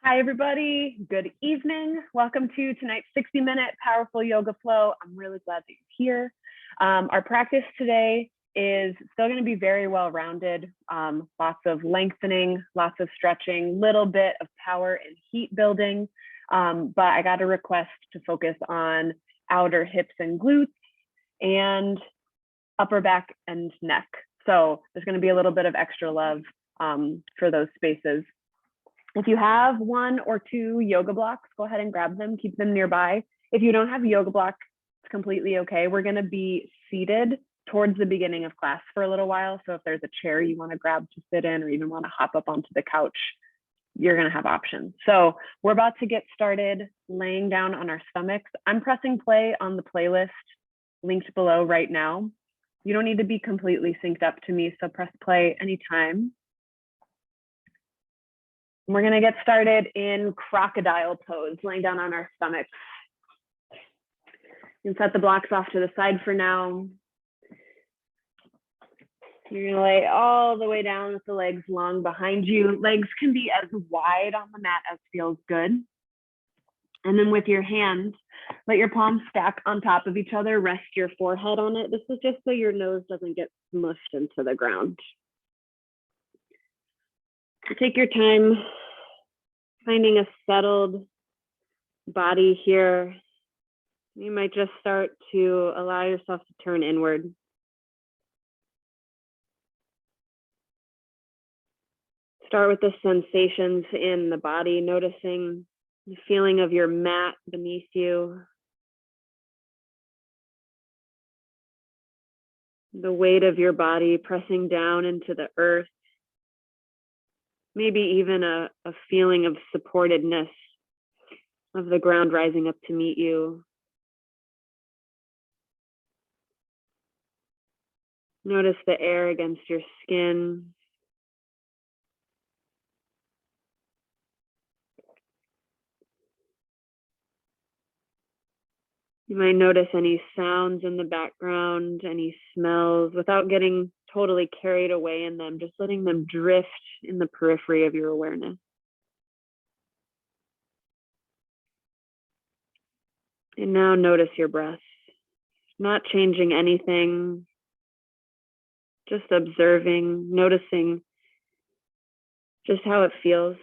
Hi, everybody. Good evening. Welcome to tonight's 60-minute powerful yoga flow. I'm really glad that you're here. Our practice today is still going to be very well-rounded. Lots of lengthening, lots of stretching, little bit of power and heat building. But I got a request to focus on outer hips and glutes and upper back and neck. So there's going to be a little bit of extra love for those spaces. If you have one or two yoga blocks, go ahead and grab them, keep them nearby. If you don't have a yoga block, it's completely okay. We're gonna be seated towards the beginning of class for a little while. So if there's a chair you wanna grab to sit in or even wanna hop up onto the couch, you're gonna have options. So we're about to get started laying down on our stomachs. I'm pressing play on the playlist linked below right now. You don't need to be completely synced up to me, so press play anytime. We're gonna get started in Crocodile Pose, laying down on our stomachs. You can set the blocks off to the side for now. You're gonna lay all the way down with the legs long behind you. Legs can be as wide on the mat as feels good. And then with your hands, let your palms stack on top of each other, rest your forehead on it. This is just so your nose doesn't get smushed into the ground. So take your time finding a settled body here. You might just start to allow yourself to turn inward. Start with the sensations in the body, noticing the feeling of your mat beneath you, the weight of your body pressing down into the earth. Maybe even a feeling of supportedness of the ground rising up to meet you. Notice the air against your skin. You might notice any sounds in the background, any smells, without getting totally carried away in them, just letting them drift in the periphery of your awareness. And now notice your breath, not changing anything, just observing, noticing just how it feels.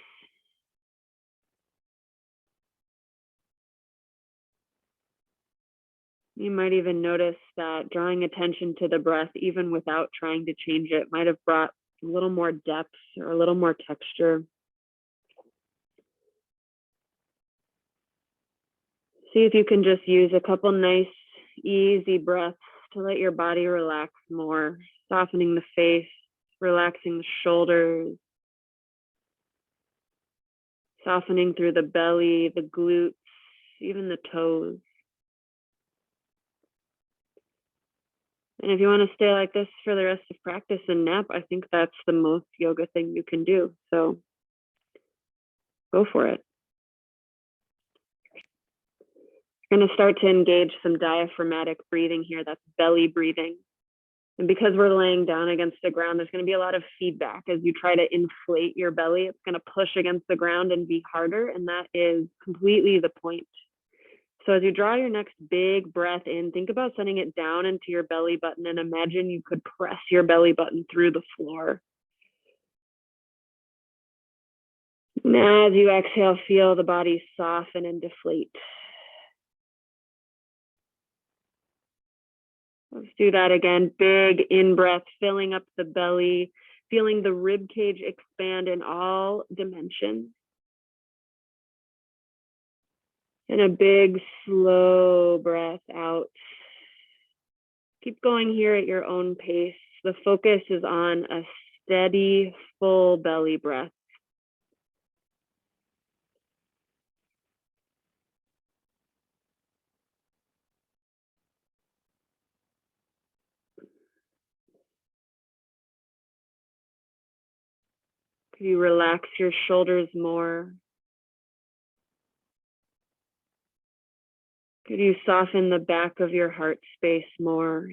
You might even notice that drawing attention to the breath, even without trying to change it, might have brought a little more depth or a little more texture. See if you can just use a couple nice, easy breaths to let your body relax more, softening the face, relaxing the shoulders, softening through the belly, the glutes, even the toes. And if you want to stay like this for the rest of practice and nap, I think that's the most yoga thing you can do. So go for it. We're going to start to engage some diaphragmatic breathing here. That's belly breathing. And because we're laying down against the ground, there's going to be a lot of feedback as you try to inflate your belly. It's going to push against the ground and be harder. And that is completely the point. So as you draw your next big breath in, think about sending it down into your belly button and imagine you could press your belly button through the floor. Now as you exhale, feel the body soften and deflate. Let's do that again. Big in-breath, filling up the belly, feeling the rib cage expand in all dimensions. And a big, slow breath out. Keep going here at your own pace. The focus is on a steady, full belly breath. Could you relax your shoulders more? Could you soften the back of your heart space more?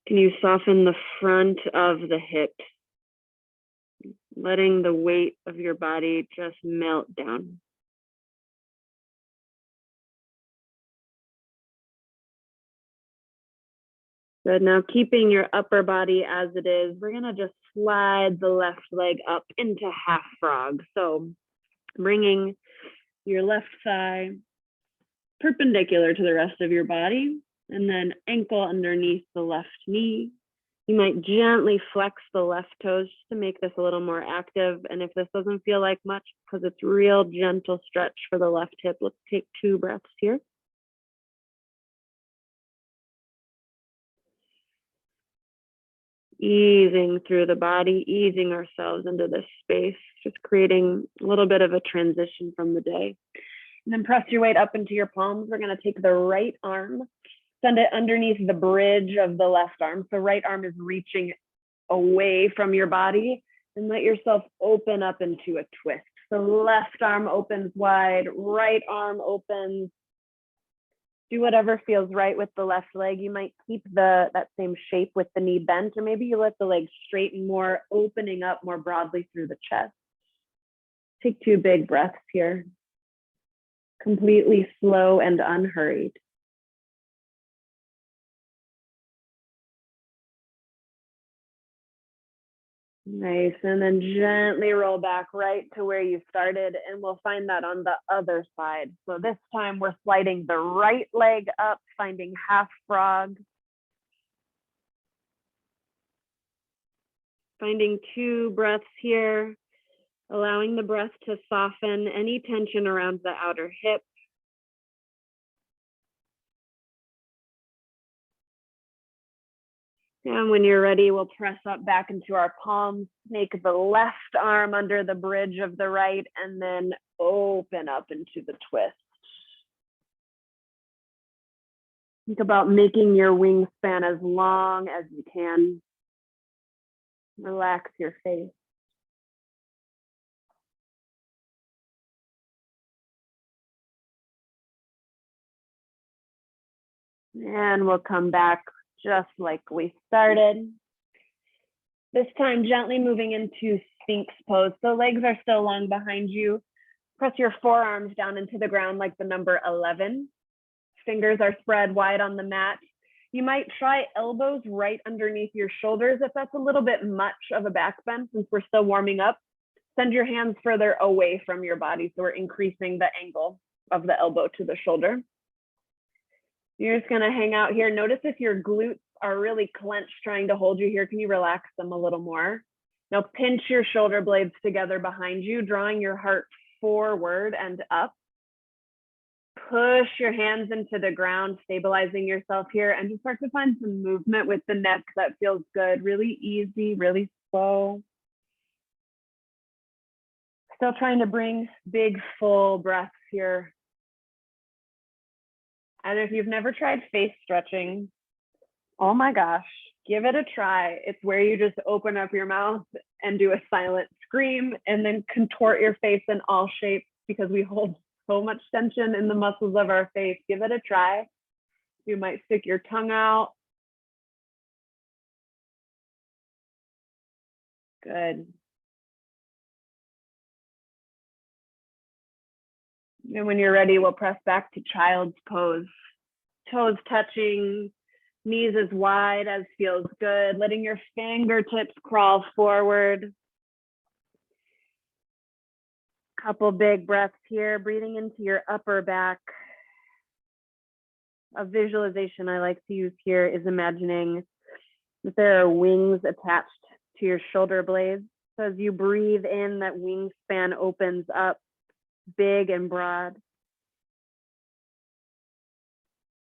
Can you soften the front of the hip, letting the weight of your body just melt down? Good. Now, keeping your upper body as it is, we're going to just slide the left leg up into half frog. So bringing your left thigh perpendicular to the rest of your body, and then ankle underneath the left knee. You might gently flex the left toes just to make this a little more active. And if this doesn't feel like much, because it's real gentle stretch for the left hip, let's take 2 breaths here. Easing through the body, easing ourselves into this space, just creating a little bit of a transition from the day. And then press your weight up into your palms. We're going to take the right arm, send it underneath the bridge of the left arm. So right arm is reaching away from your body, and let yourself open up into a twist. So left arm opens wide, right arm opens. Do whatever feels right with the left leg. You might keep that same shape with the knee bent, or maybe you let the leg straighten more, opening up more broadly through the chest. Take 2 big breaths here. Completely slow and unhurried. Nice, and then gently roll back right to where you started, and we'll find that on the other side. So this time we're sliding the right leg up, finding half frog. Finding 2 breaths here, allowing the breath to soften any tension around the outer hip. And when you're ready, we'll press up back into our palms, make the left arm under the bridge of the right, and then open up into the twist. Think about making your wingspan as long as you can. Relax your face. And we'll come back just like we started. This time, gently moving into Sphinx pose. So legs are still long behind you. Press your forearms down into the ground like the number 11. Fingers are spread wide on the mat. You might try elbows right underneath your shoulders if that's a little bit much of a back bend, since we're still warming up. Send your hands further away from your body, so we're increasing the angle of the elbow to the shoulder. You're just gonna hang out here. Notice if your glutes are really clenched trying to hold you here, can you relax them a little more? Now pinch your shoulder blades together behind you, drawing your heart forward and up. Push your hands into the ground, stabilizing yourself here, and just start to find some movement with the neck that feels good, really easy, really slow. Still trying to bring big, full breaths here. And if you've never tried face stretching, oh my gosh, give it a try. It's where you just open up your mouth and do a silent scream and then contort your face in all shapes, because we hold so much tension in the muscles of our face. Give it a try. You might stick your tongue out. Good. And when you're ready, we'll press back to child's pose. Toes touching, knees as wide as feels good, letting your fingertips crawl forward. Couple big breaths here, breathing into your upper back. A visualization I like to use here is imagining that there are wings attached to your shoulder blades. So as you breathe in, that wingspan opens up big and broad.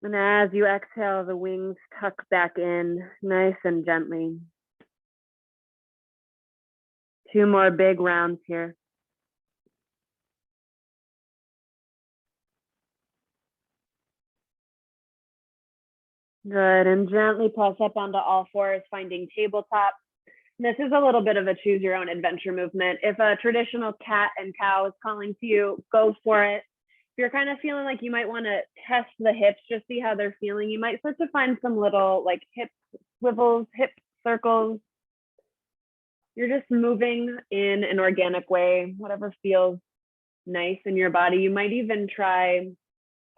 And as you exhale, the wings tuck back in nice and gently. 2 more big rounds here. Good, and gently press up onto all fours, finding tabletop. This is a little bit of a choose your own adventure movement. If a traditional cat and cow is calling to you, go for it. If you're kind of feeling like you might want to test the hips, just see how they're feeling, you might start to find some little like hip swivels, hip circles. You're just moving in an organic way, whatever feels nice in your body. You might even try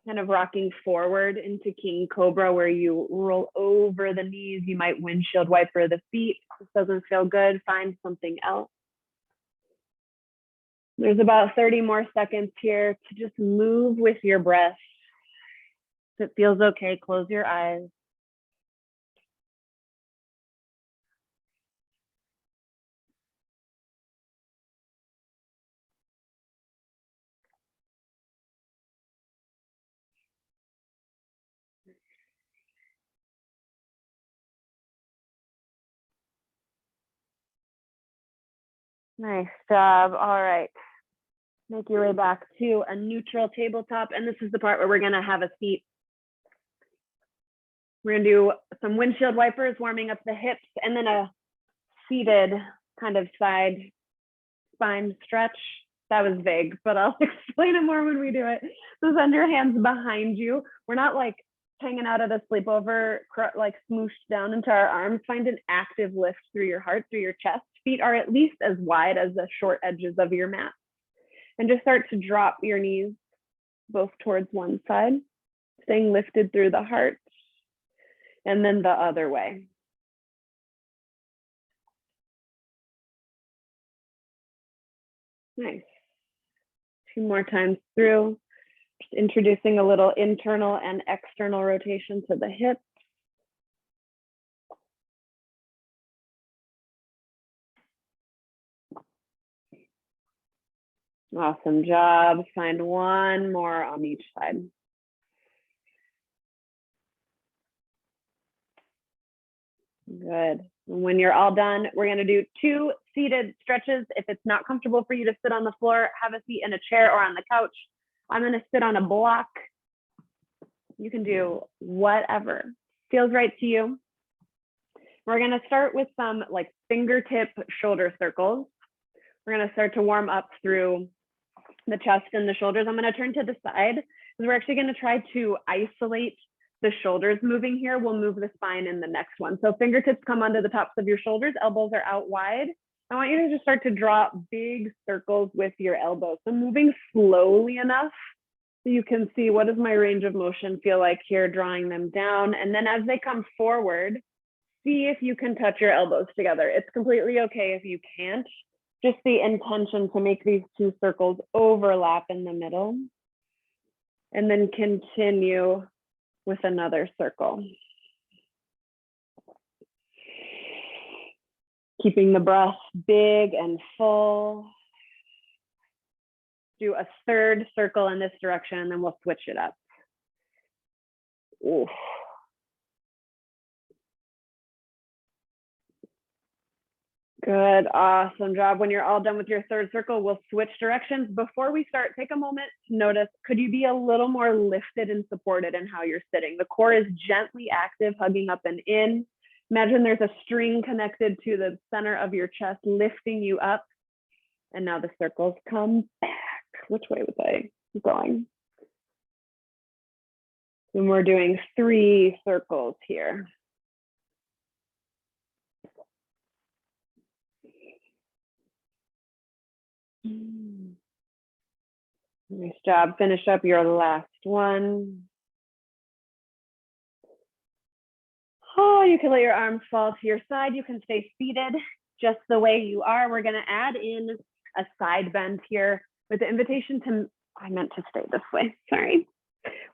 kind of rocking forward into King Cobra, where you roll over the knees. You might windshield wiper the feet. This doesn't feel good. Find something else. There's about 30 more seconds here to just move with your breath. If it feels okay, close your eyes. Nice job. All right. Make your way back to a neutral tabletop. And this is the part where we're going to have a seat. We're going to do some windshield wipers, warming up the hips, and then a seated kind of side spine stretch. That was vague, but I'll explain it more when we do it. So send your hands behind you. We're not like hanging out at a sleepover, like smooshed down into our arms. Find an active lift through your heart, through your chest. Feet are at least as wide as the short edges of your mat. And just start to drop your knees both towards one side, staying lifted through the heart, and then the other way. Nice. 2 more times through. Just introducing a little internal and external rotation to the hips. Awesome job. Find one more on each side. Good. When you're all done, we're going to do 2 seated stretches. If it's not comfortable for you to sit on the floor, have a seat in a chair or on the couch. I'm going to sit on a block. You can do whatever feels right to you. We're going to start with some like fingertip shoulder circles. We're going to start to warm up through the chest and the shoulders. I'm going to turn to the side because we're actually going to try to isolate the shoulders moving here. We'll move the spine in the next one. So fingertips come onto the tops of your shoulders, elbows are out wide. I want you to just start to draw big circles with your elbows. So moving slowly enough so you can see, what does my range of motion feel like here, drawing them down. And then as they come forward, see if you can touch your elbows together. It's completely okay if you can't. Just the intention to make these 2 circles overlap in the middle. And then continue with another circle. Keeping the breath big and full. Do a 3rd circle in this direction, and then we'll switch it up. Oof. Good, awesome job. When you're all done with your 3rd circle, we'll switch directions. Before we start, take a moment to notice, could you be a little more lifted and supported in how you're sitting? The core is gently active, hugging up and in. Imagine there's a string connected to the center of your chest, lifting you up. And now the circles come back. Which way was I going? And we're doing 3 circles here. Nice job. Finish up your last one. Oh, you can let your arms fall to your side. You can stay seated just the way you are. We're going to add in a side bend here with the invitation to, I meant to stay this way, sorry.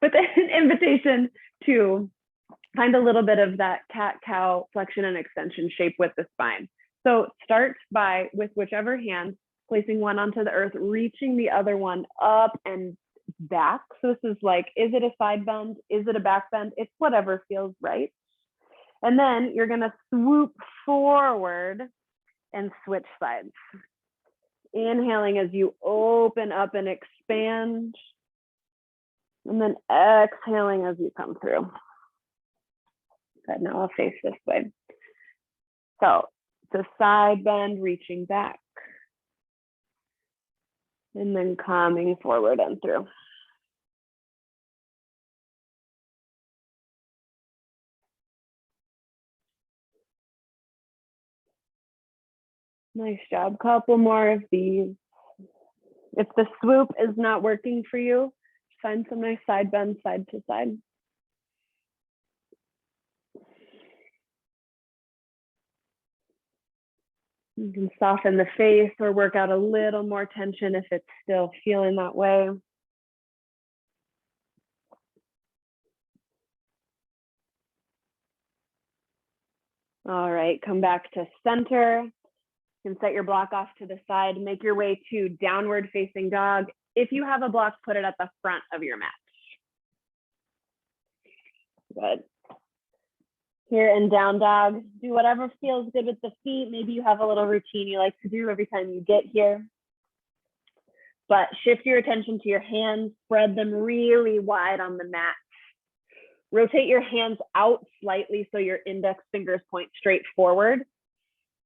With an invitation to find a little bit of that cat-cow flexion and extension shape with the spine. So start by, with whichever hand, placing one onto the earth, reaching the other one up and back. So this is like, is it a side bend? Is it a back bend? It's whatever feels right. And then you're going to swoop forward and switch sides. Inhaling as you open up and expand. And then exhaling as you come through. Good, now I'll face this way. So the side bend, reaching back. And then coming forward and through. Nice job. Couple more of these. If the swoop is not working for you, find some nice side bends side to side. You can soften the face or work out a little more tension if it's still feeling that way. All right, come back to center. You can set your block off to the side, make your way to downward facing dog. If you have a block, put it at the front of your mat. Good. Here in down dog, do whatever feels good with the feet. Maybe you have a little routine you like to do every time you get here. But shift your attention to your hands, spread them really wide on the mat. Rotate your hands out slightly so your index fingers point straight forward.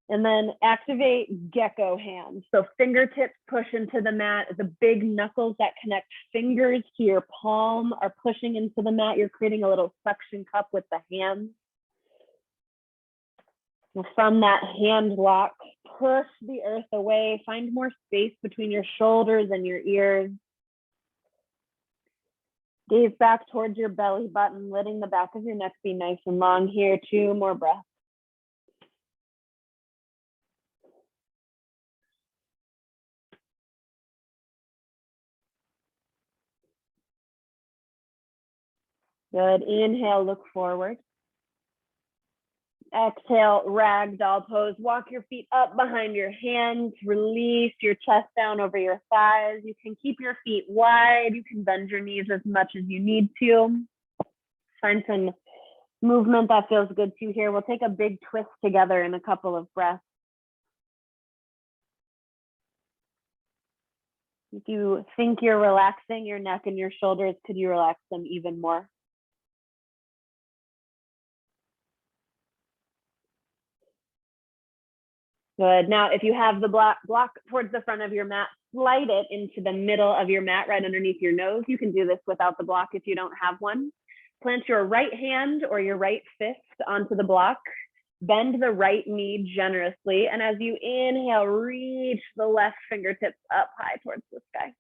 And then activate gecko hands. So fingertips push into the mat. The big knuckles that connect fingers to your palm are pushing into the mat. You're creating a little suction cup with the hands. And from that hand lock, push the earth away. Find more space between your shoulders and your ears. Gaze back towards your belly button, letting the back of your neck be nice and long here. 2 more breaths. Good. Inhale, look forward. Exhale, ragdoll pose. Walk your feet up behind your hands. Release your chest down over your thighs. You can keep your feet wide. You can bend your knees as much as you need to. Find some movement that feels good to you here. We'll take a big twist together in a couple of breaths. If you think you're relaxing your neck and your shoulders, could you relax them even more? Good. Now, if you have the block towards the front of your mat, slide it into the middle of your mat right underneath your nose. You can do this without the block if you don't have one. Plant your right hand or your right fist onto the block. Bend the right knee generously. And as you inhale, reach the left fingertips up high towards the sky.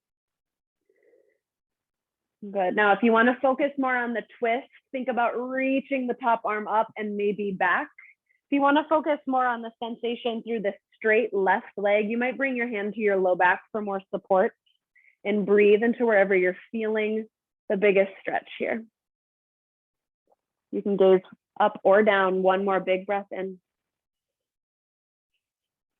Good. Now, if you want to focus more on the twist, think about reaching the top arm up and maybe back. If you want to focus more on the sensation through the straight left leg, you might bring your hand to your low back for more support and breathe into wherever you're feeling the biggest stretch here. You can gaze up or down. 1 more big breath in.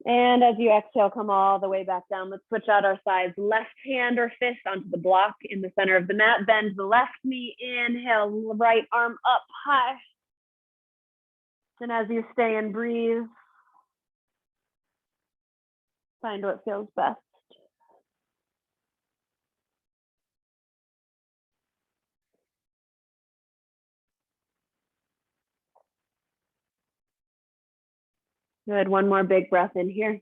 And as you exhale, come all the way back down. Let's switch out our sides. Left hand or fist onto the block in the center of the mat. Bend the left knee. Inhale, right arm up high. And as you stay and breathe, find what feels best. Good. 1 more big breath in here.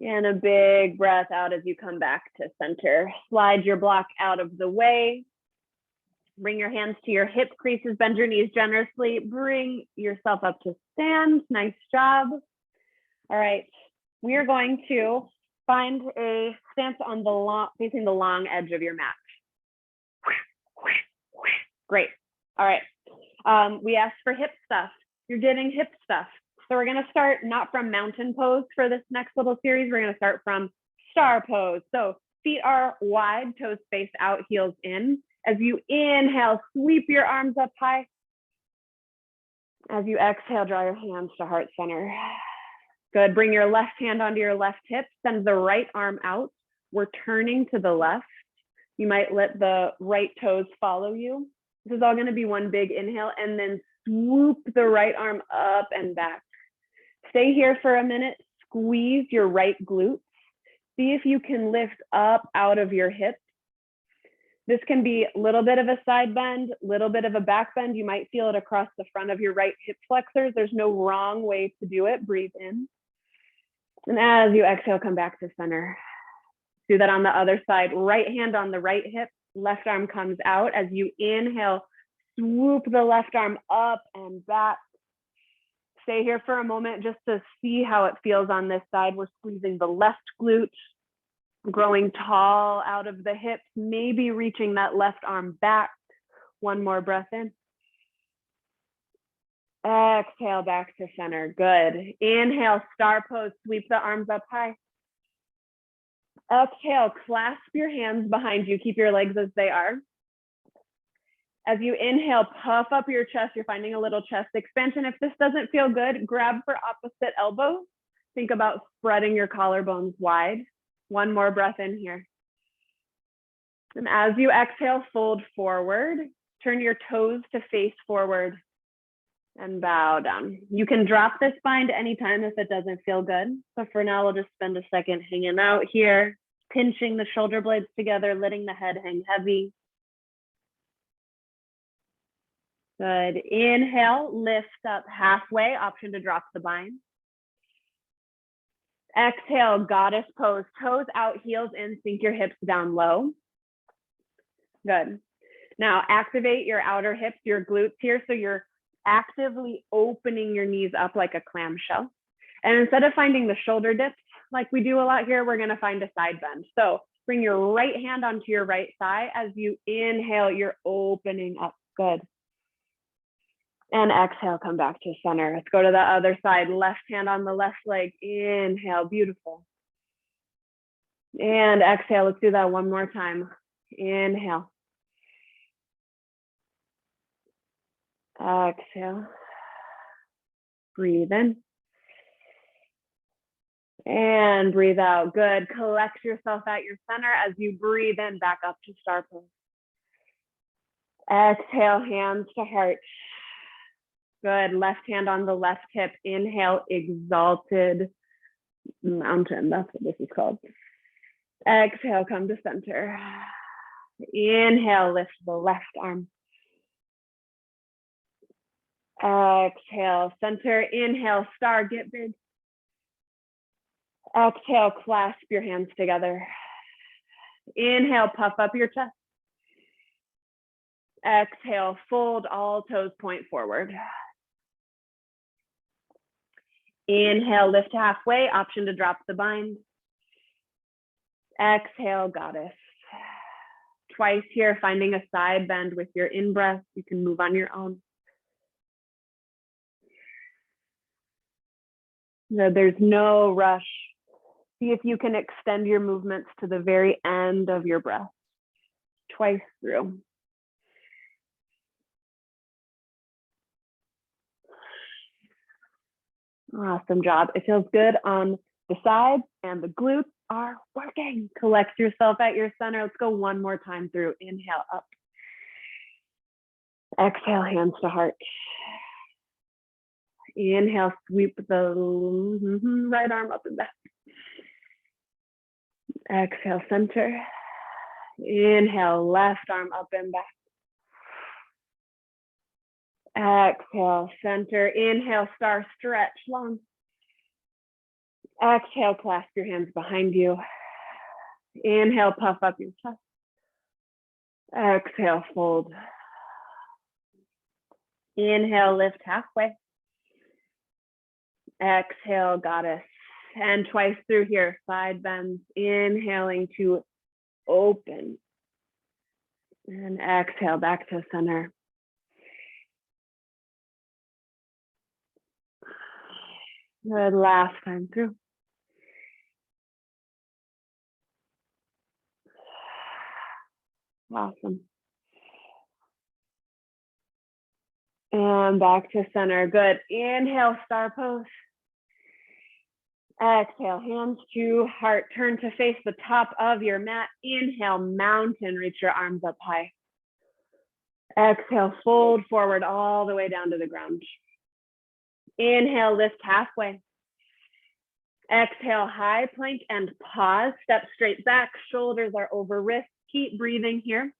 And a big breath out as you come back to center. Slide your block out of the way. Bring your hands to your hip creases, bend your knees generously. Bring yourself up to stand. Nice job. All right, we are going to find a stance on the facing the long edge of your mat. Great. All right, we asked for hip stuff. You're getting hip stuff. So we're gonna start not from mountain pose for this next little series. We're gonna start from star pose. So feet are wide, toes face out, heels in. As you inhale, sweep your arms up high. As you exhale, draw your hands to heart center. Good. Bring your left hand onto your left hip. Send the right arm out. We're turning to the left. You might let the right toes follow you. This is all going to be one big inhale, and then swoop the right arm up and back. Stay here for a minute. Squeeze your right glutes. See if you can lift up out of your hips. This can be a little bit of a side bend, a little bit of a back bend. You might feel it across the front of your right hip flexors. There's no wrong way to do it. Breathe in. And as you exhale, come back to center. Do that on the other side. Right hand on the right hip, left arm comes out. As you inhale, swoop the left arm up and back. Stay here for a moment just to see how it feels on this side. We're squeezing the left glute, growing tall out of the hips, maybe reaching that left arm back. One more breath in. Exhale back to center. Good. Inhale, star pose. Sweep the arms up high. Exhale, clasp your hands behind you. Keep your legs as they are. As you inhale, puff up your chest. You're finding a little chest expansion. If this doesn't feel good, grab for opposite elbow. Think about spreading your collarbones wide. One more breath in here. And as you exhale, fold forward. Turn your toes to face forward and bow down. You can drop this spine anytime if it doesn't feel good. So for now, we'll just spend a second hanging out here, pinching the shoulder blades together, letting the head hang heavy. Good. Inhale, lift up halfway, option to drop the bind. Exhale, goddess pose. Toes out, heels in, sink your hips down low. Good. Now activate your outer hips, your glutes here. So you're actively opening your knees up like a clamshell. And instead of finding the shoulder dips like we do a lot here, we're going to find a side bend. So bring your right hand onto your right thigh. As you inhale, you're opening up. Good. And exhale, come back to center. Let's go to the other side. Left hand on the left leg. Inhale, beautiful. And exhale, let's do that one more time. Inhale. Exhale. Breathe in. And breathe out. Good. Collect yourself at your center as you breathe in, back up to star pose. Exhale, hands to heart. Good. Left hand on the left hip. Inhale, exalted mountain. That's what this is called. Exhale, come to center. Inhale, lift the left arm. Exhale, center. Inhale, star, get big. Exhale, clasp your hands together. Inhale, puff up your chest. Exhale, fold all toes, point forward. Inhale, lift halfway, option to drop the bind. Exhale, goddess. Twice here, finding a side bend with your in-breath. You can move on your own. No, there's no rush. See if you can extend your movements to the very end of your breath. Twice through. Awesome job. It feels good on the sides and the glutes are working. Collect yourself at your center. Let's go one more time through. Inhale up. Exhale, hands to heart. Inhale, sweep the right arm up and back. Exhale, center. Inhale, left arm up and back. Exhale, center. Inhale, star, stretch long. Exhale, clasp your hands behind you. Inhale, puff up your chest. Exhale, fold. Inhale, lift halfway. Exhale, goddess. And twice through here, side bends. Inhaling to open. And exhale, back to center. Good, last time through. Awesome. And back to center. Good. Inhale, star pose. Exhale, hands to heart. Turn to face the top of your mat. Inhale, mountain. Reach your arms up high. Exhale, fold forward all the way down to the ground. Inhale, lift halfway. Exhale, high plank and pause. Step straight back. Shoulders are over wrists. Keep breathing here.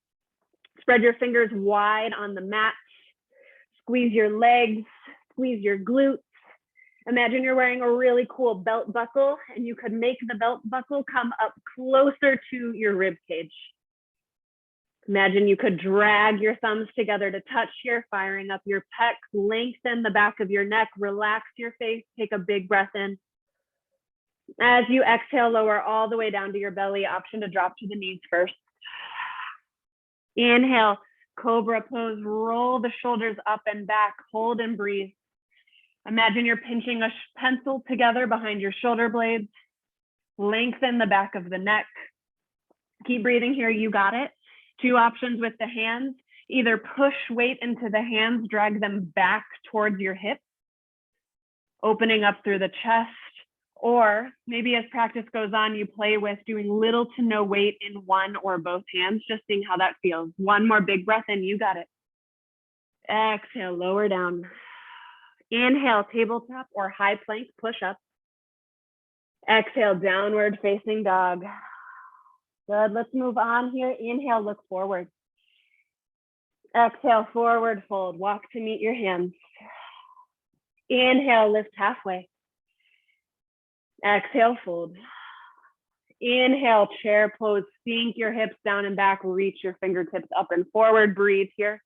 Spread your fingers wide on the mat. Squeeze your legs. Squeeze your glutes. Imagine you're wearing a really cool belt buckle and you could make the belt buckle come up closer to your rib cage. Imagine you could drag your thumbs together to touch here, firing up your pecs, lengthen the back of your neck, relax your face, take a big breath in. As you exhale, lower all the way down to your belly, option to drop to the knees first. Inhale, Cobra Pose, roll the shoulders up and back, hold and breathe. Imagine you're pinching a pencil together behind your shoulder blades. Lengthen the back of the neck. Keep breathing here, you got it. 2 options with the hands. Either push weight into the hands, drag them back towards your hips, opening up through the chest, or maybe as practice goes on, you play with doing little to no weight in one or both hands, just seeing how that feels. One more big breath in, you got it. Exhale, lower down. Inhale, tabletop or high plank, push up. Exhale, downward facing dog. Good, let's move on here. Inhale, look forward. Exhale, forward fold, walk to meet your hands. Inhale, lift halfway. Exhale, fold. Inhale, chair pose, sink your hips down and back, reach your fingertips up and forward, breathe here.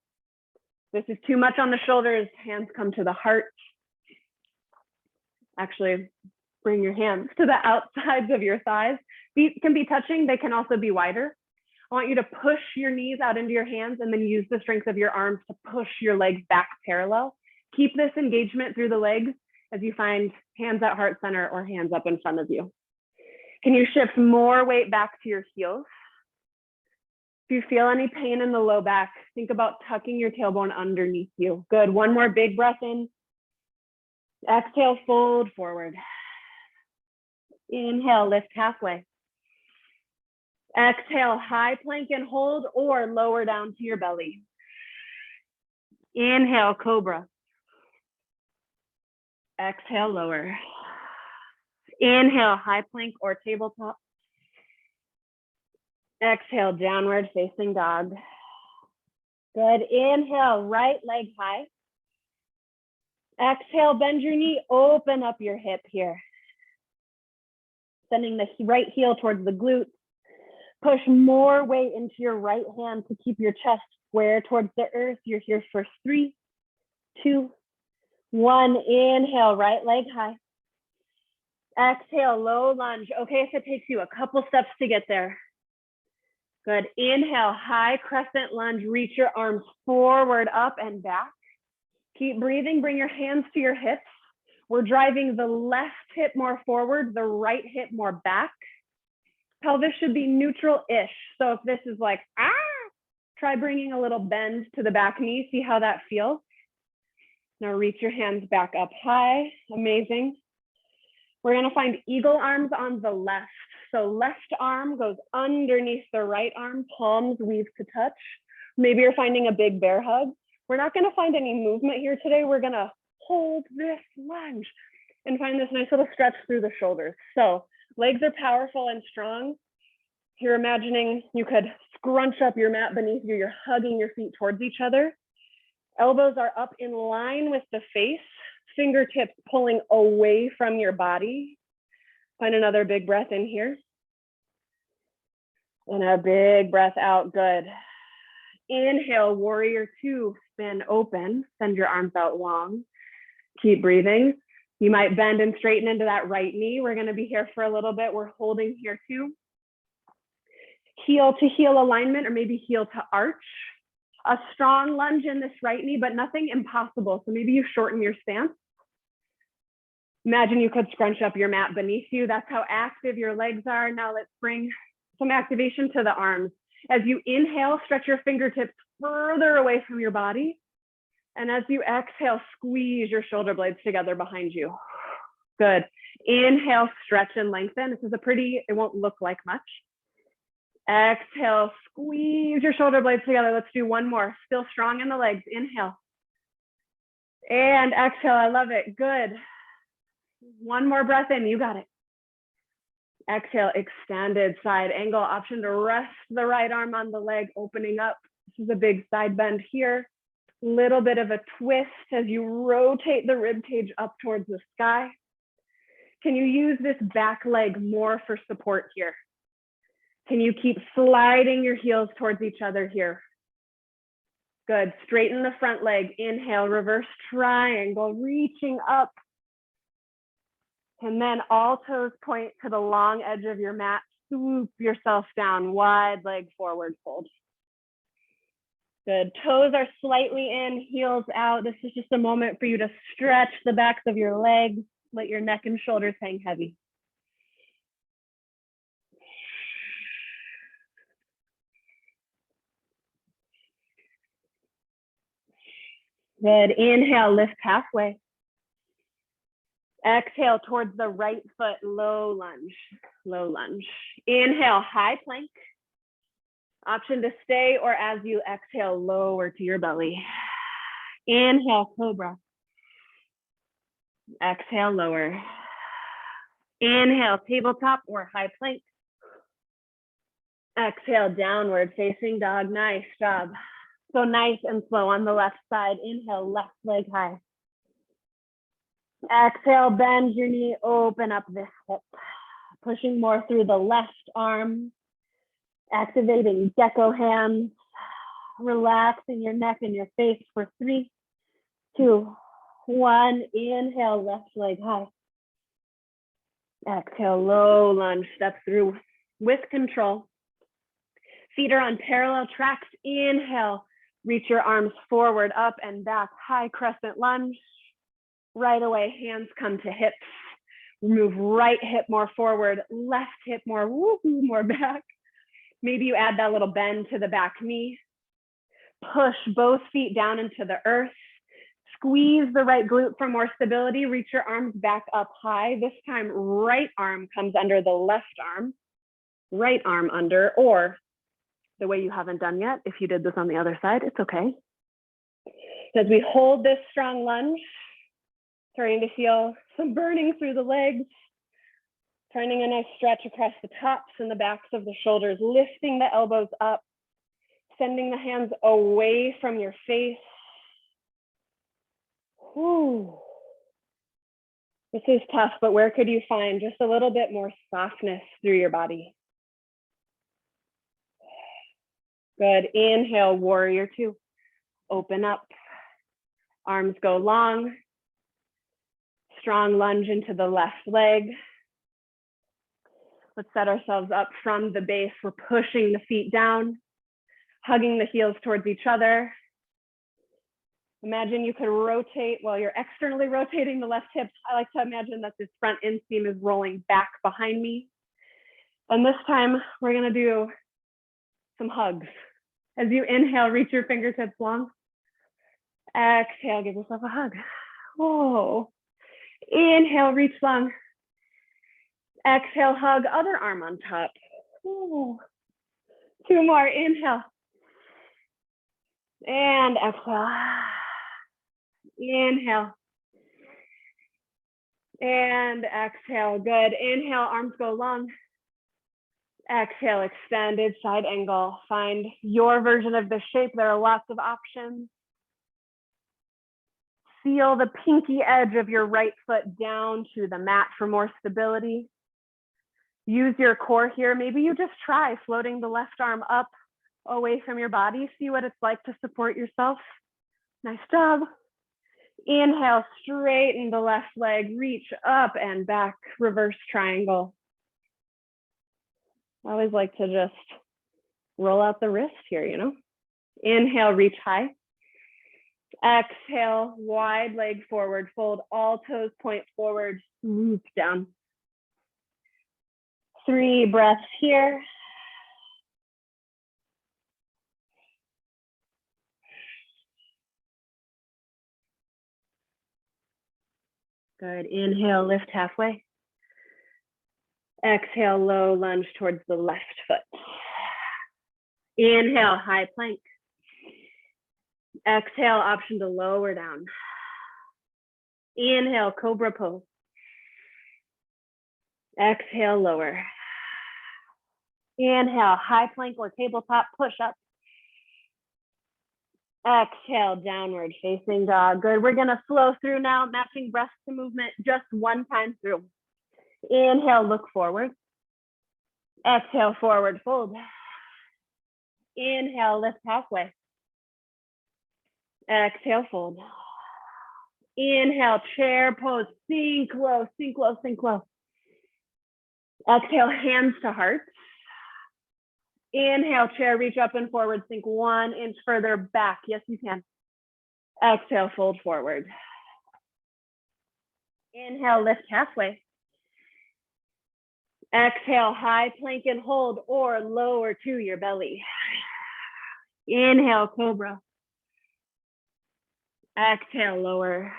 This is too much on the shoulders, hands come to the heart. Actually, bring your hands to the outsides of your thighs. Feet can be touching, they can also be wider. I want you to push your knees out into your hands and then use the strength of your arms to push your legs back parallel. Keep this engagement through the legs as you find hands at heart center or hands up in front of you. Can you shift more weight back to your heels? If you feel any pain in the low back, think about tucking your tailbone underneath you. Good, one more big breath in. Exhale, fold forward. Inhale, lift halfway. Exhale, high plank and hold or lower down to your belly. Inhale, cobra. Exhale, lower. Inhale, high plank or tabletop. Exhale, downward facing dog. Good, inhale, right leg high. Exhale, bend your knee, open up your hip here. Sending the right heel towards the glutes. Push more weight into your right hand to keep your chest square towards the earth. You're here for 3, 2, 1. Inhale, right leg high. Exhale, low lunge. Okay, if it takes you a couple steps to get there. Good. Inhale, high crescent lunge. Reach your arms forward, up and back. Keep breathing. Bring your hands to your hips. We're driving the left hip more forward, the right hip more back. Pelvis should be neutral-ish. So if this is like, try bringing a little bend to the back knee. See how that feels. Now reach your hands back up high. Amazing. We're going to find eagle arms on the left. So left arm goes underneath the right arm, palms weave to touch. Maybe you're finding a big bear hug. We're not going to find any movement here today. We're going to hold this lunge and find this nice little stretch through the shoulders. So legs are powerful and strong. You're imagining you could scrunch up your mat beneath you. You're hugging your feet towards each other. Elbows are up in line with the face. Fingertips pulling away from your body. Find another big breath in here. And a big breath out, good. Inhale, warrior 2, spin open, send your arms out long. Keep breathing. You might bend and straighten into that right knee. We're gonna be here for a little bit. We're holding here too. Heel to heel alignment or maybe heel to arch. A strong lunge in this right knee, but nothing impossible. So maybe you shorten your stance. Imagine you could scrunch up your mat beneath you. That's how active your legs are. Now let's bring some activation to the arms. As you inhale, stretch your fingertips further away from your body. And as you exhale, squeeze your shoulder blades together behind you. Good. Inhale, stretch and lengthen. This is it won't look like much. Exhale, squeeze your shoulder blades together. Let's do one more. Still strong in the legs. Inhale. And exhale. I love it. Good. One more breath in. You got it. Exhale, extended side angle. Option to rest the right arm on the leg, opening up. This is a big side bend here. Little bit of a twist as you rotate the rib cage up towards the sky. Can you use this back leg more for support here? Can you keep sliding your heels towards each other here? Good. Straighten the front leg. Inhale, reverse triangle, reaching up. And then all toes point to the long edge of your mat. Swoop yourself down, wide leg forward fold. Good. Toes are slightly in, heels out. This is just a moment for you to stretch the backs of your legs. Let your neck and shoulders hang heavy. Good. Inhale, lift halfway. Exhale towards the right foot, low lunge, low lunge. Inhale, high plank. Option to stay, or as you exhale, lower to your belly. Inhale, cobra. Exhale, lower. Inhale, tabletop or high plank. Exhale, downward facing dog. Nice job. So nice and slow on the left side. Inhale, left leg high. Exhale, bend your knee, open up this hip. Pushing more through the left arm. Activating gecko hands. Relaxing your neck and your face for 3, 2, 1. Inhale, left leg high. Exhale, low lunge, step through with control. Feet are on parallel tracks. Inhale, reach your arms forward, up and back, high crescent lunge. Right away, hands come to hips. Move right hip more forward, left hip more, woohoo, more back. Maybe you add that little bend to the back knee. Push both feet down into the earth. Squeeze the right glute for more stability. Reach your arms back up high. This time, right arm comes under the left arm. Right arm under, or the way you haven't done yet, if you did this on the other side, it's okay. So as we hold this strong lunge, starting to feel some burning through the legs, finding a nice stretch across the tops and the backs of the shoulders, lifting the elbows up, sending the hands away from your face. Whew. This is tough, but where could you find just a little bit more softness through your body? Good. Inhale, warrior 2. Open up. Arms go long. Strong lunge into the left leg. Let's set ourselves up from the base. We're pushing the feet down, hugging the heels towards each other. Imagine you could rotate while you're externally rotating the left hip. I like to imagine that this front inseam is rolling back behind me. And this time we're gonna do some hugs. As you inhale, reach your fingertips long. Exhale, give yourself a hug. Whoa. Inhale, reach long. Exhale, hug, other arm on top. Ooh. 2 more, inhale. And exhale. Inhale. And exhale, good. Inhale, arms go long. Exhale, extended side angle. Find your version of the shape. There are lots of options. Feel the pinky edge of your right foot down to the mat for more stability. Use your core here. Maybe you just try floating the left arm up away from your body. See what it's like to support yourself. Nice job. Inhale, straighten the left leg, reach up and back, reverse triangle. I always like to just roll out the wrist here, you know? Inhale, reach high. Exhale, wide leg forward, fold, all toes point forward, loop down. 3 breaths here. Good. Inhale, lift halfway. Exhale, low lunge towards the left foot. Inhale, high plank. Exhale, option to lower down. Inhale, Cobra Pose. Exhale, lower. Inhale, high plank or tabletop push-up. Exhale, downward facing dog. Good. We're going to flow through now, matching breath to movement just one time through. Inhale, look forward. Exhale, forward fold. Inhale, lift halfway. Exhale, fold. Inhale, chair pose. Sink low, sink low, sink low. Exhale, hands to heart. Inhale, chair, reach up and forward. Sink 1 inch further back. Yes, you can. Exhale, fold forward. Inhale, lift halfway. Exhale, high plank and hold or lower to your belly. Inhale, cobra. Exhale, lower.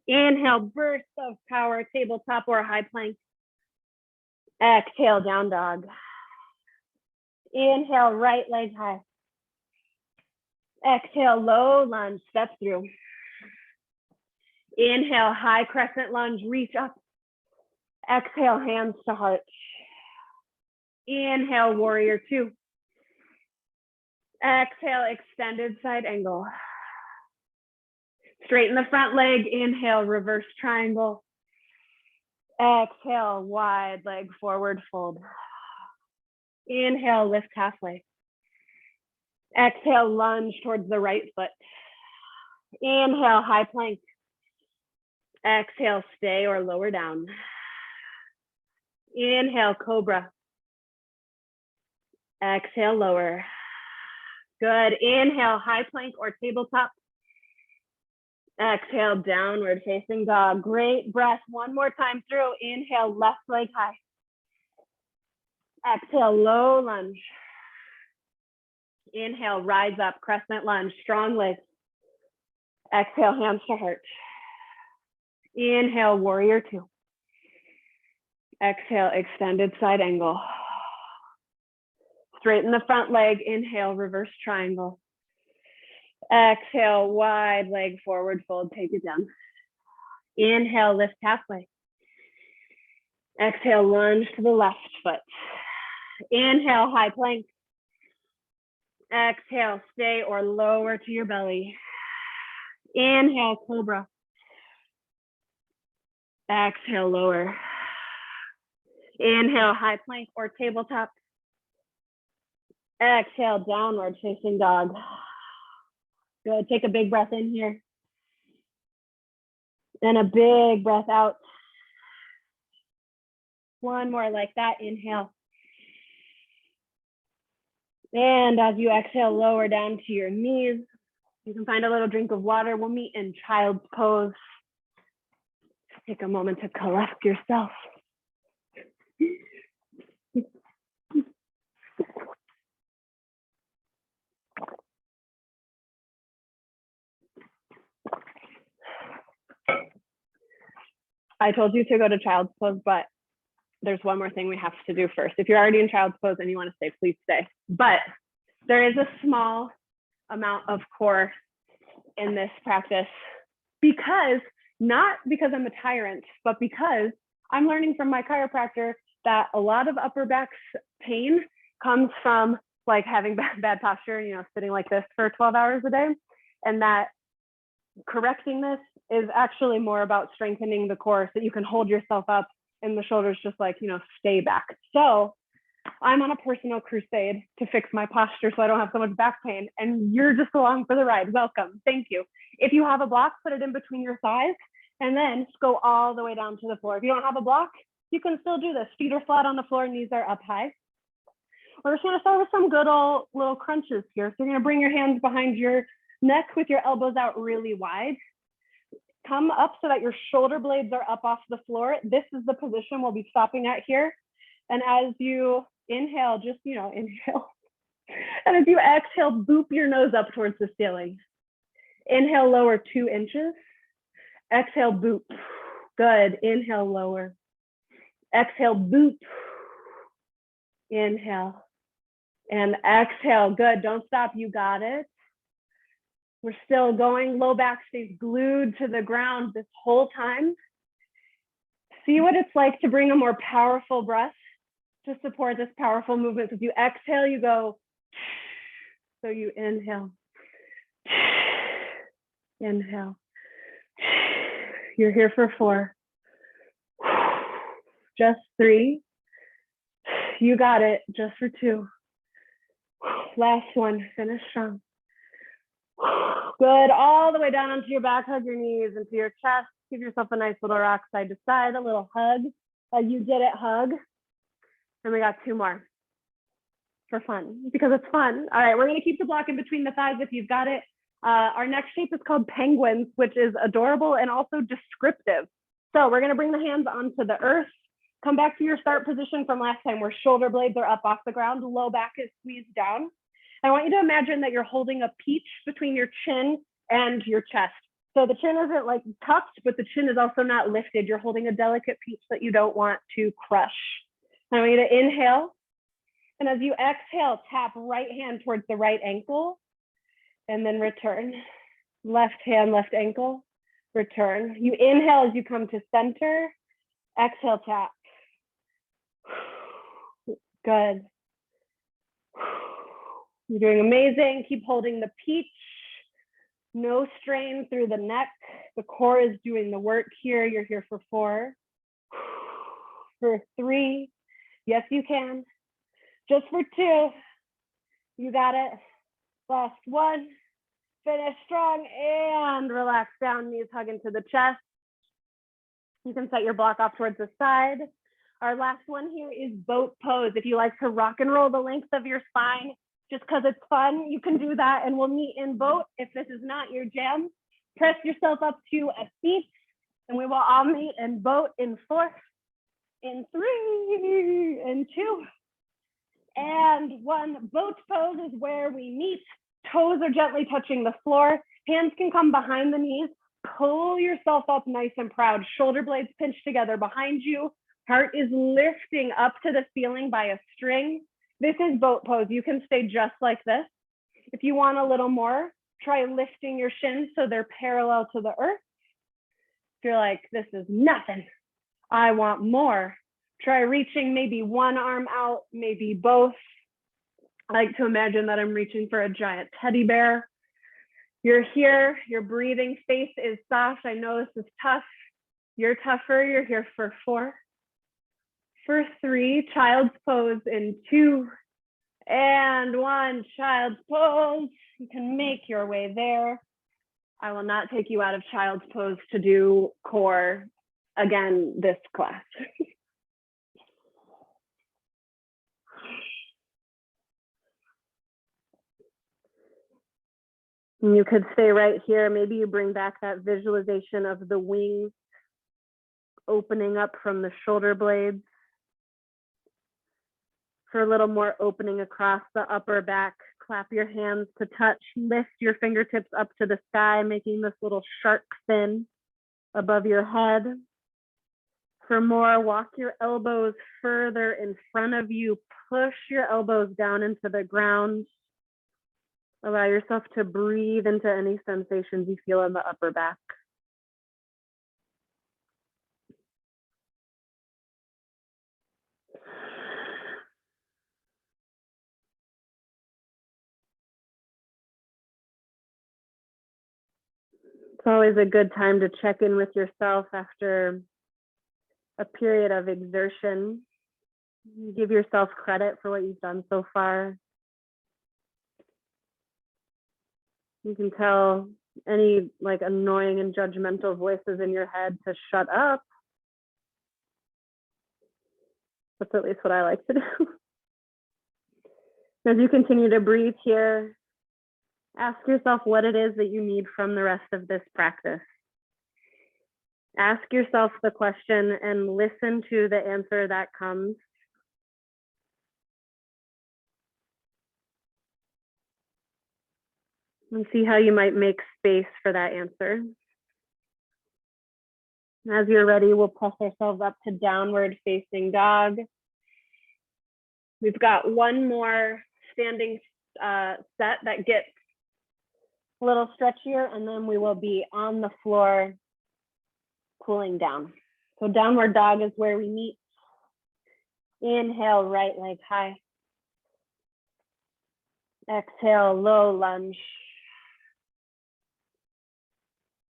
Inhale, burst of power, tabletop or high plank. Exhale, down dog. Inhale, right leg high. Exhale, low lunge, step through. Inhale, high crescent lunge, reach up. Exhale, hands to heart. Inhale, warrior 2. Exhale, extended side angle. Straighten the front leg. Inhale, reverse triangle. Exhale, wide leg forward fold. Inhale, lift halfway. Exhale, lunge towards the right foot. Inhale, high plank. Exhale, stay or lower down. Inhale, cobra. Exhale, lower. Good. Inhale, high plank or tabletop. Exhale, downward facing dog. Great breath. One more time through. Inhale, left leg high. Exhale, low lunge. Inhale, rise up, crescent lunge, strong legs. Exhale, hands to heart. Inhale, warrior 2. Exhale, extended side angle. Straighten the front leg. Inhale, reverse triangle. Exhale, wide leg forward fold, take it down. Inhale, lift halfway. Exhale, lunge to the left foot. Inhale, high plank. Exhale, stay or lower to your belly. Inhale, cobra. Exhale, lower. Inhale, high plank or tabletop. Exhale, downward facing dog. Good. Take a big breath in here. And a big breath out. One more like that. Inhale. And as you exhale, lower down to your knees. You can find a little drink of water. We'll meet in child's pose. Take a moment to collect yourself. I told you to go to child's pose, but there's one more thing we have to do first. If you're already in child's pose and you want to stay, please stay. But there is a small amount of core in this practice because, not because I'm a tyrant, but because I'm learning from my chiropractor that a lot of upper back pain comes from like having bad posture, you know, sitting like this for 12 hours a day. And that correcting this is actually more about strengthening the core so that you can hold yourself up and the shoulders just like, you know, stay back. So I'm on a personal crusade to fix my posture so I don't have so much back pain, and you're just along for the ride. Welcome. Thank you. If you have a block, put it in between your thighs and then just go all the way down to the floor. If you don't have a block, you can still do this. Feet are flat on the floor, knees are up high. We're just gonna start with some good old little crunches here. So you're gonna bring your hands behind your neck with your elbows out really wide. Come up so that your shoulder blades are up off the floor. This is the position we'll be stopping at here. And as you inhale, just, you know, inhale. And as you exhale, boop your nose up towards the ceiling. Inhale, lower 2 inches. Exhale, boop. Good. Inhale, lower. Exhale, boop. Inhale. And exhale. Good. Don't stop. You got it. We're still going. Low back stays glued to the ground this whole time. See what it's like to bring a more powerful breath to support this powerful movement. So if you exhale, you go. So you inhale. Inhale. You're here for 4. Just 3. You got it, just for 2. Last one, finish strong. Good, all the way down onto your back, hug your knees into your chest. Give yourself a nice little rock side to side, a little hug. You did it, hug. And we got 2 more for fun, because it's fun. All right, we're gonna keep the block in between the thighs if you've got it. Our next shape is called penguins, which is adorable and also descriptive. So we're gonna bring the hands onto the earth. Come back to your start position from last time where shoulder blades are up off the ground, low back is squeezed down. I want you to imagine that you're holding a peach between your chin and your chest. So the chin isn't like tucked, but the chin is also not lifted. You're holding a delicate peach that you don't want to crush. I want you to inhale. And as you exhale, tap right hand towards the right ankle and then return. Left hand, left ankle, return. You inhale as you come to center. Exhale, tap. Good. You're doing amazing. Keep holding the peach. No strain through the neck. The core is doing the work here. You're here for 4. For 3. Yes, you can. Just for 2. You got it. Last 1. Finish strong and relax down. Knees hug into the chest. You can set your block off towards the side. Our last one here is boat pose. If you like to rock and roll the length of your spine, just because it's fun, you can do that, and we'll meet in boat. If this is not your jam, press yourself up to a seat, and we will all meet in boat in 4, in 3, in 2, and 1. Boat pose is where we meet. Toes are gently touching the floor. Hands can come behind the knees. Pull yourself up nice and proud. Shoulder blades pinched together behind you. Heart is lifting up to the ceiling by a string. This is boat pose. You can stay just like this. If you want a little more, try lifting your shins so they're parallel to the earth. If you're like, this is nothing, I want more, try reaching maybe one arm out, maybe both. I like to imagine that I'm reaching for a giant teddy bear. You're here, your breathing space is soft. I know this is tough. You're tougher. You're here for 4. For 3, child's pose in 2, and 1, child's pose. You can make your way there. I will not take you out of child's pose to do core again this class. And you could stay right here. Maybe you bring back that visualization of the wings opening up from the shoulder blades. For a little more opening across the upper back, clap your hands to touch, lift your fingertips up to the sky, making this little shark fin above your head. For more, walk your elbows further in front of you, push your elbows down into the ground. Allow yourself to breathe into any sensations you feel in the upper back. It's always a good time to check in with yourself after a period of exertion. Give yourself credit for what you've done so far. You can tell any like annoying and judgmental voices in your head to shut up. That's at least what I like to do. As you continue to breathe here, ask yourself what it is that you need from the rest of this practice. Ask yourself the question and listen to the answer that comes. And see how you might make space for that answer. As you're ready, we'll press ourselves up to downward facing dog. We've got one more standing set that gets a little stretchier, and then we will be on the floor cooling down. So downward dog is where we meet. Inhale, right leg high. Exhale, low lunge.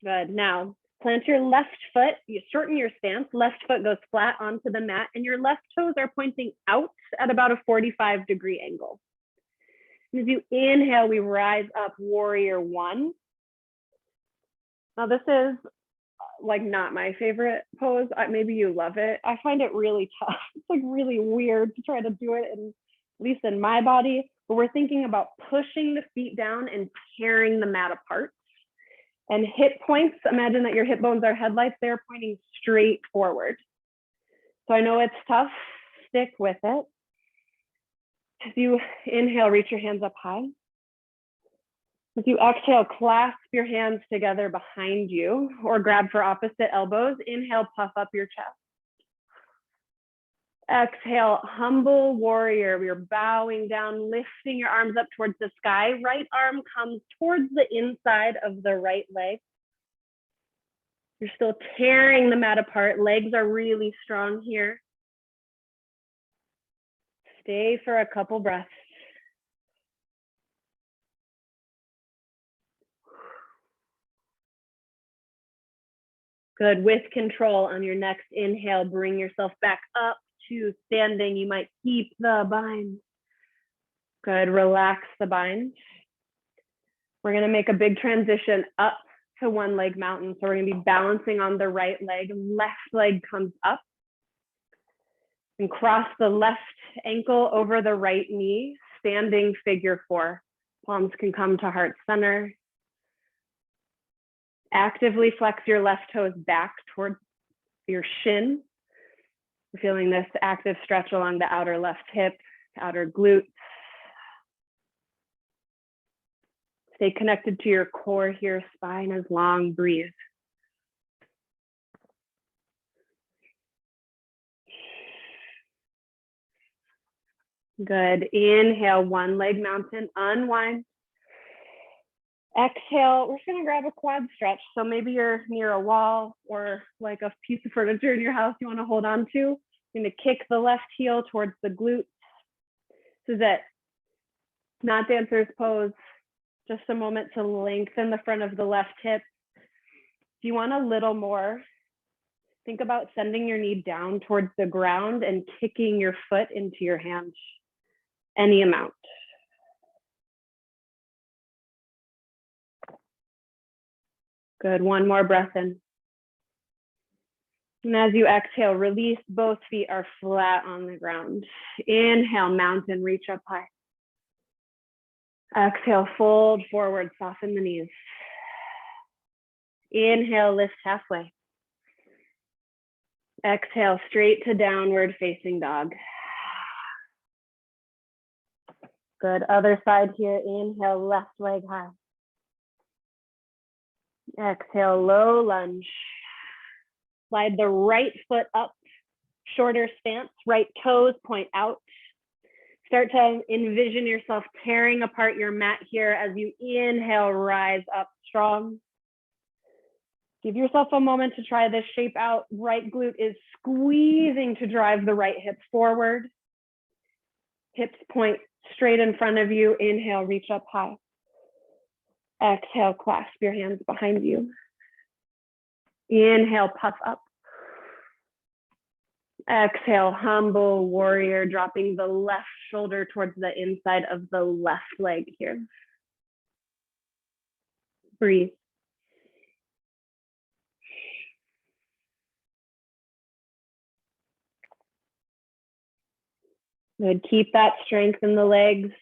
Good. Now, Plant your left foot, you shorten your stance, left foot goes flat onto the mat, and your left toes are pointing out at about a 45-degree angle. And as you inhale, we rise up, warrior one. Now this is like not my favorite pose. Maybe you love it. I find it really tough. It's like really weird to try to do it, at least in my body, but we're thinking about pushing the feet down and tearing the mat apart. And hip points, imagine that your hip bones are headlights, they're pointing straight forward. So I know it's tough, stick with it. As you inhale, reach your hands up high. As you exhale, clasp your hands together behind you or grab for opposite elbows. Inhale, puff up your chest. Exhale, humble warrior. We're bowing down, lifting your arms up towards the sky. Right arm comes towards the inside of the right leg. You're still tearing the mat apart. Legs are really strong here. Stay for a couple breaths. Good. With control on your next inhale, bring yourself back up to standing. You might keep the bind. Good. Relax the bind. We're going to make a big transition up to one leg mountain. So we're going to be balancing on the right leg. Left leg comes up. And cross the left ankle over the right knee. Standing figure four. Palms can come to heart center. Actively flex your left toes back towards your shin. We're feeling this active stretch along the outer left hip, outer glutes. Stay connected to your core here. Spine is long. Breathe. Good. Inhale, one leg mountain, unwind. Exhale, we're just gonna grab a quad stretch. So maybe you're near a wall or like a piece of furniture in your house you wanna hold on to. You're gonna kick the left heel towards the glutes. This is it. Not dancer's pose. Just a moment to lengthen the front of the left hip. If you want a little more, think about sending your knee down towards the ground and kicking your foot into your hand. Any amount. Good, one more breath in. And as you exhale, release, both feet are flat on the ground. Inhale, mountain, reach up high. Exhale, fold forward, soften the knees. Inhale, lift halfway. Exhale, straight to downward facing dog. Good, other side here. Inhale, left leg high. Exhale, low lunge. Slide the right foot up, shorter stance, right toes point out. Start to envision yourself tearing apart your mat here as you inhale, rise up strong. Give yourself a moment to try this shape out. Right glute is squeezing to drive the right hip forward. Hips point straight in front of you. Inhale, reach up high. Exhale, clasp your hands behind you. Inhale, puff up. Exhale, humble warrior, dropping the left shoulder towards the inside of the left leg here. Breathe. Good, keep that strength in the legs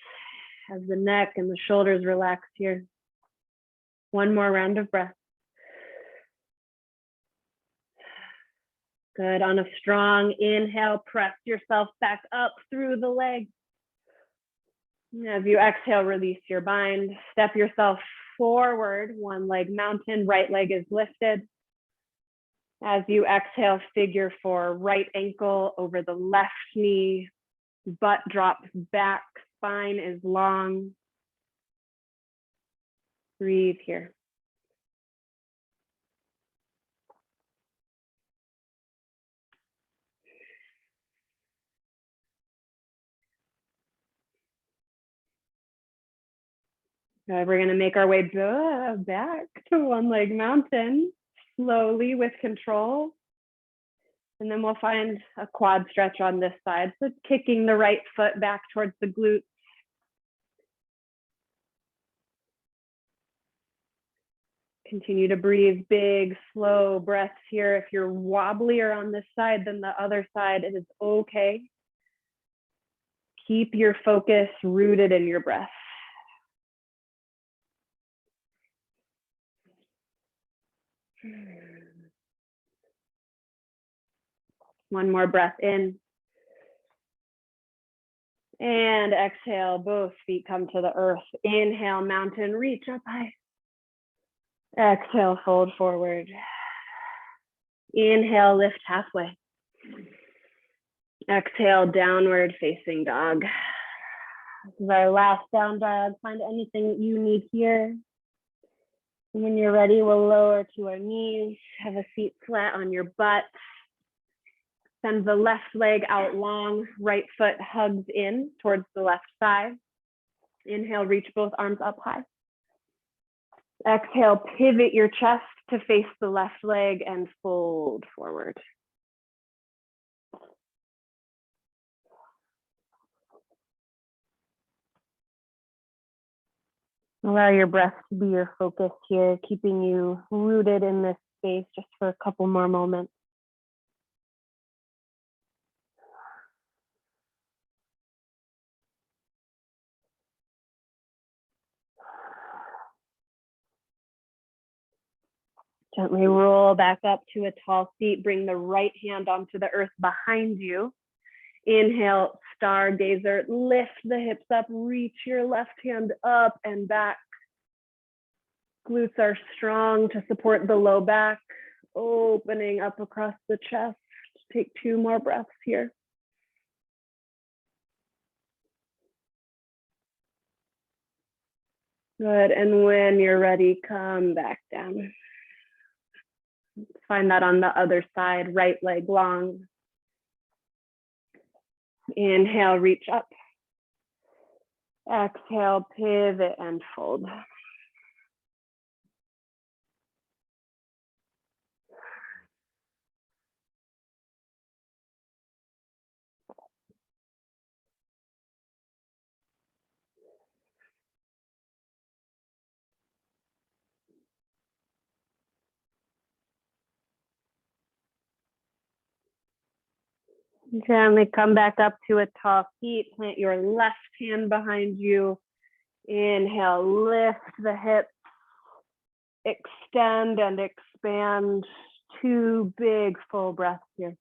as the neck and the shoulders relax here. One more round of breath. Good, on a strong inhale, press yourself back up through the legs. As you exhale, release your bind, step yourself forward, one leg mountain, right leg is lifted. As you exhale, figure four, right ankle over the left knee, butt drops back, spine is long. Breathe here. We're going to make our way back to one leg mountain. slowly with control. And then we'll find a quad stretch on this side. So kicking the right foot back towards the glutes. Continue to breathe big, slow breaths here. If you're wobblier on this side than the other side, it is okay. Keep your focus rooted in your breath. One more breath in. And exhale, both feet come to the earth. Inhale, mountain, reach up high. Exhale, fold forward. Inhale, lift halfway. Exhale, downward facing dog. This is our last down dog. Find anything that you need here. And when you're ready, we'll lower to our knees. Have a seat flat on your butt. Send the left leg out long. Right foot hugs in towards the left thigh. Inhale, reach both arms up high. Exhale, pivot your chest to face the left leg and fold forward. Allow your breath to be your focus here, keeping you rooted in this space just for a couple more moments. Gently roll back up to a tall seat. Bring the right hand onto the earth behind you. Inhale, stargazer. Lift the hips up. Reach your left hand up and back. Glutes are strong to support the low back. Opening up across the chest. Take 2 more breaths here. Good. And when you're ready, come back down. Find that on the other side, right leg long. Inhale, reach up. Exhale, pivot and fold. Gently come back up to a tall seat. Plant your left hand behind you. Inhale, lift the hips. Extend and expand. 2 big full breaths here.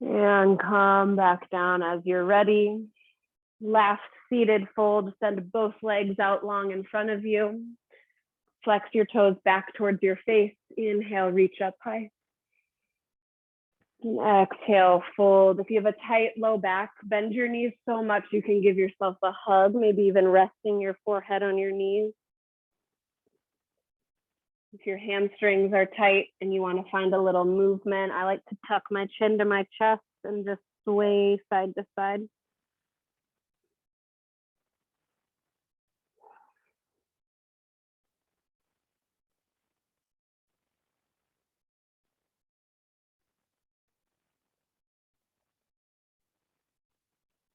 And come back down as you're ready. Last seated fold. Send both legs out long in front of you. Flex your toes back towards your face. Inhale, reach up high. And exhale, fold. If you have a tight low back, bend your knees so much you can give yourself a hug, maybe even resting your forehead on your knees. If your hamstrings are tight and you want to find a little movement, I like to tuck my chin to my chest and just sway side to side.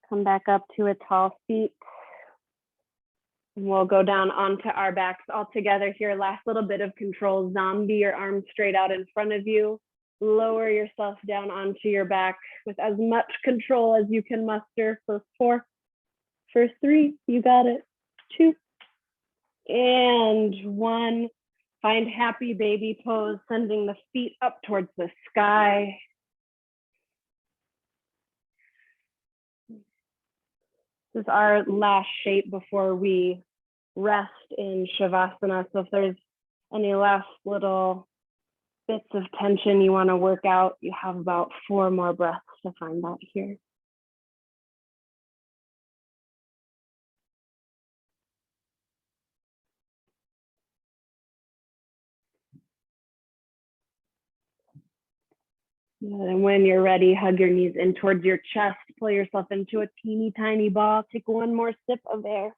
Come back up to a tall seat. And we'll go down onto our backs all together here. Last little bit of control. Zombie your arms straight out in front of you. Lower yourself down onto your back with as much control as you can muster. First 4, first 3, you got it. 2, and 1. Find happy baby pose, sending the feet up towards the sky. This is our last shape before we rest in Shavasana. So if there's any last little bits of tension you want to work out, you have about 4 more breaths to find that here. And when you're ready, hug your knees in towards your chest, pull yourself into a teeny tiny ball. Take one more sip of air.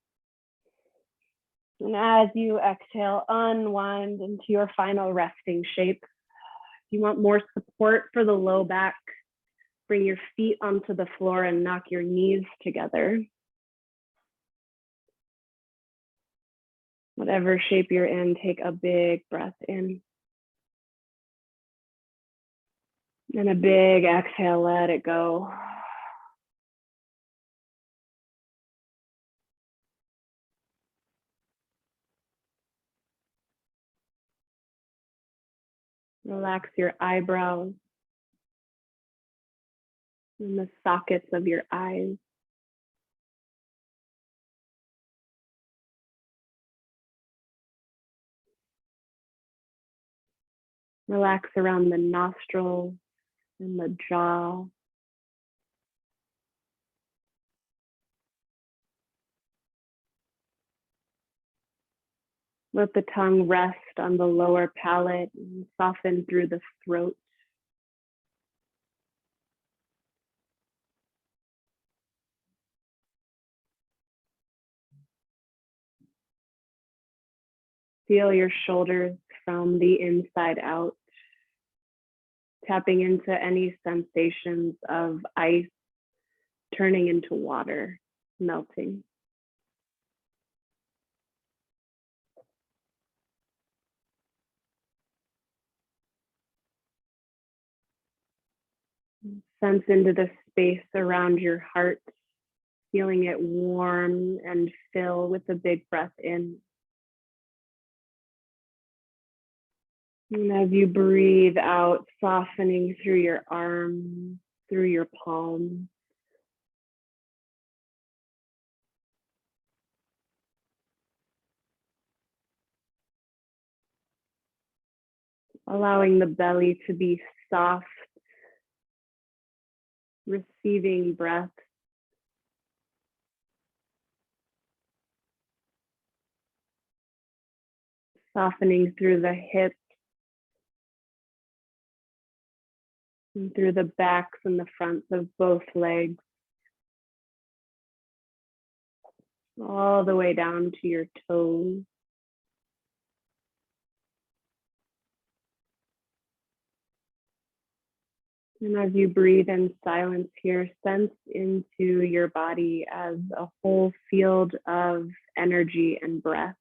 And as you exhale, unwind into your final resting shape. If you want more support for the low back, bring your feet onto the floor and knock your knees together. Whatever shape you're in, take a big breath in. And a big exhale, let it go. Relax your eyebrows and the sockets of your eyes. Relax around the nostrils and the jaw. Let the tongue rest on the lower palate and soften through the throat. Feel your shoulders from the inside out, tapping into any sensations of ice turning into water, melting. Sense into the space around your heart, feeling it warm and fill with a big breath in. And as you breathe out, softening through your arms, through your palms. Allowing the belly to be soft, receiving breath. Softening through the hips and through the backs and the fronts of both legs. All the way down to your toes. And as you breathe in silence here, sense into your body as a whole field of energy and breath.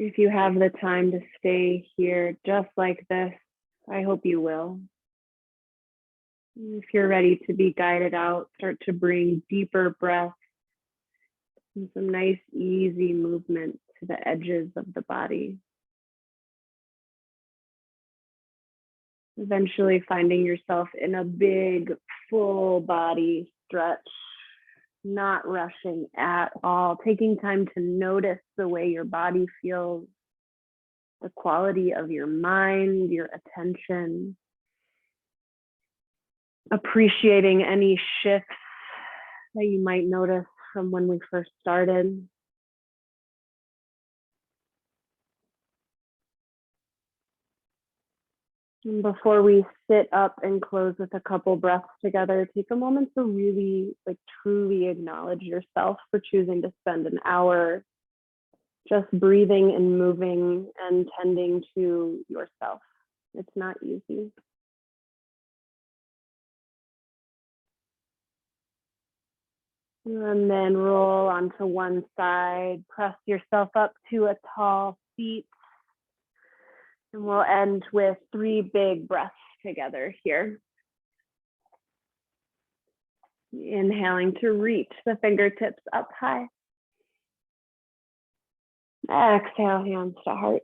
If you have the time to stay here just like this, I hope you will. If you're ready to be guided out, start to bring deeper breath and some nice, easy movement to the edges of the body. Eventually finding yourself in a big, full body stretch, not rushing at all, taking time to notice the way your body feels, the quality of your mind, your attention, appreciating any shifts that you might notice from when we first started. And before we sit up and close with a couple breaths together, take a moment to really truly acknowledge yourself for choosing to spend an hour just breathing and moving and tending to yourself. It's not easy. And then roll onto one side, press yourself up to a tall seat. And we'll end with 3 big breaths together here. Inhaling to reach the fingertips up high. Exhale, hands to heart.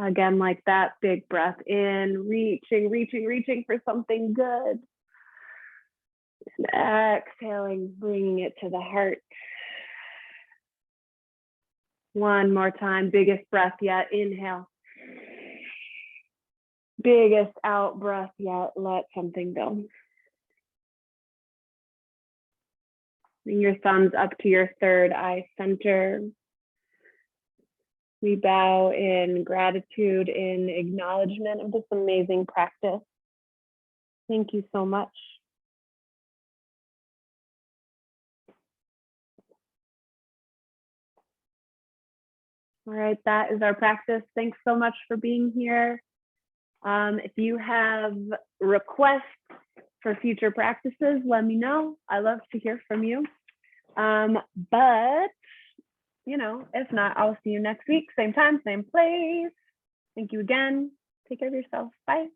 Again, like that, big breath in, reaching for something good. And exhaling, bringing it to the heart. One more time, biggest breath yet, inhale. Biggest out breath yet, let something go. Bring your thumbs up to your third eye center. We bow in gratitude, in acknowledgement of this amazing practice. Thank you so much. All right, that is our practice. Thanks so much for being here. If you have requests for future practices, let me know. I love to hear from you. But, you know, if not, I'll see you next week. Same time, same place. Thank you again. Take care of yourself. Bye.